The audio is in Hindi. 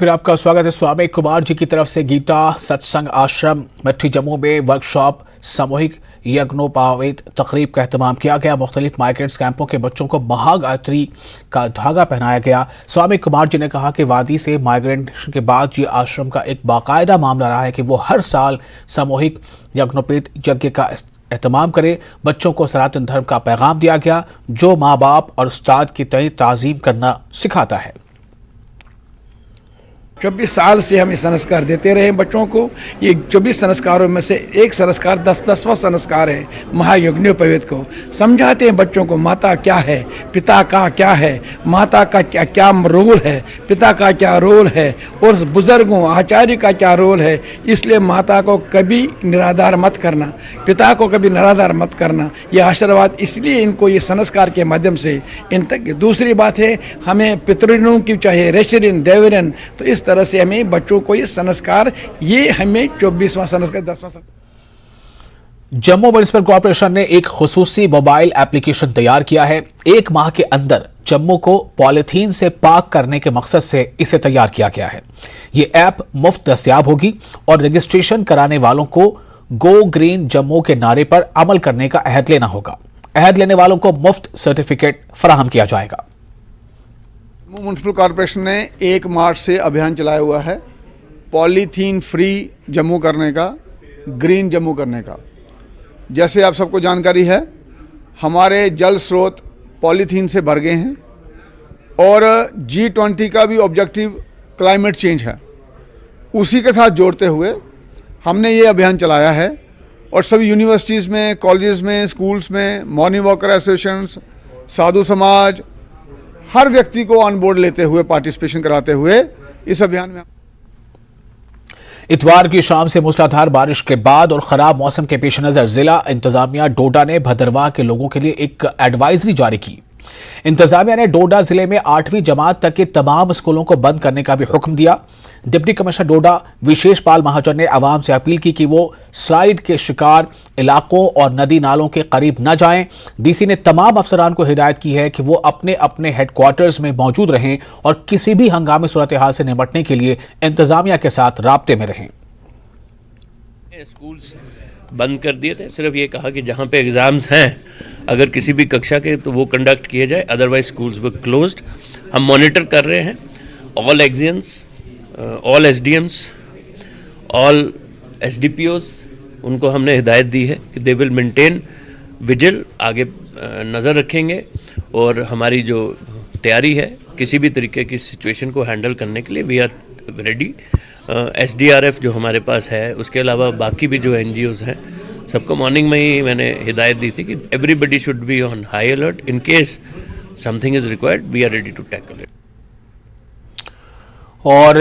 फिर आपका स्वागत है। स्वामी कुमार जी की तरफ से गीता सत्संग आश्रम मट्ठी जम्मू में वर्कशॉप सामूहिक यज्ञोपवीत तकरीब का एहतमाम किया गया। मुख्तलिफ माइग्रेंट्स कैंपों के बच्चों को महागायत्री का धागा पहनाया गया। स्वामी कुमार जी ने कहा कि वादी से माइग्रेशन के बाद ये आश्रम का एक बाकायदा मामला रहा है कि वो हर साल सामूहिक यज्ञोपवीत यज्ञ का एहतमाम करे। बच्चों को सनातन धर्म का पैगाम दिया गया जो माँ बाप और उस्ताद की तय ताज़ीम करना सिखाता है। 24 साल से हम ये संस्कार देते रहे बच्चों को। ये 24 संस्कारों में से एक संस्कार 10वां संस्कार है महायज्ञोपवीत को। समझाते हैं बच्चों को माता क्या है, पिता का क्या है, माता का क्या रोल है, पिता का क्या रोल है और बुजुर्गों आचार्य का क्या रोल है। इसलिए माता को कभी निराधार मत करना, पिता को कभी निराधार मत करना। ये आशीर्वाद इसलिए इनको ये संस्कार के माध्यम से इन तक। दूसरी बात है हमें पितृणों की चाहे ऋषिऋण देवऋण, तो इस तरह से हमें बच्चों को ये संस्कार, ये हमें 24वां संस्कार 10वां संस्कार। जम्मू म्युनिसिपल कॉर्पोरेशन ने एक खुसूसी मोबाइल एप्लीकेशन तैयार किया है। 1 माह के अंदर जम्मू को पॉलिथीन से पाक करने के मकसद से इसे तैयार किया गया है। ये ऐप मुफ्त दस्तयाब होगी और रजिस्ट्रेशन कराने वालों को गो ग्रीन जम्मू के नारे पर अमल करने का अहद लेना होगा। अहद लेने वालों को मुफ्त सर्टिफिकेट फराहम किया जाएगा। म्युनिसिपल कॉर्पोरेशन ने 1 मार्च से अभियान चलाया हुआ है पॉलीथीन फ्री जम्मू करने का, ग्रीन जम्मू करने का। जैसे आप सबको जानकारी है हमारे जल स्रोत पॉलीथीन से भर गए हैं और G20 का भी ऑब्जेक्टिव क्लाइमेट चेंज है। उसी के साथ जोड़ते हुए हमने ये अभियान चलाया है और सभी यूनिवर्सिटीज़ में, कॉलेजेस में, स्कूल्स में, मॉर्निंग वॉकर एसोसिएशंस, साधु समाज, हर व्यक्ति को ऑन बोर्ड लेते हुए, पार्टिसिपेशन कराते हुए इस अभियान में। इतवार की शाम से मूसलाधार बारिश के बाद और खराब मौसम के पेश नजर जिला इंतजामिया डोडा ने भद्रवाह के लोगों के लिए एक एडवाइजरी जारी की। इंतजामिया ने डोडा जिले में 8वीं जमात तक के तमाम स्कूलों को बंद करने का भी हुक्म दिया। डिप्टी कमिश्नर डोडा विशेष पाल महाजन ने आवाम से अपील की कि वो स्लाइड के शिकार इलाकों और नदी नालों के करीब न जाएं। डीसी ने तमाम अफसरान को हिदायत की है कि वो अपने अपने हेडक्वार्टर्स में मौजूद रहें और किसी भी हंगामी सूरत हाल से निपटने के लिए इंतजामिया के साथ राब्ते में रहें। स्कूल्स बंद कर दिए थे, सिर्फ ये कहा कि जहाँ पे एग्ज़ाम्स हैं अगर किसी भी कक्षा के तो वो कंडक्ट किए जाए, अदरवाइज स्कूल्स वर क्लोज्ड। हम मॉनिटर कर रहे हैं ऑल एग्जियंस, ऑल एसडीएम्स, ऑल एसडीपीओज, उनको हमने हिदायत दी है कि दे विल मेंटेन विजिल, आगे नज़र रखेंगे और हमारी जो तैयारी है किसी भी तरीके की सिचुएशन को हैंडल करने के लिए वी आर रेडी। SDRF जो हमारे पास है, उसके अलावा बाकी भी जो NGOs हैं, सबको मॉर्निंग में ही मैंने हिदायत दी थी कि everybody should be on high alert in case something is required, we are ready to tackle it. और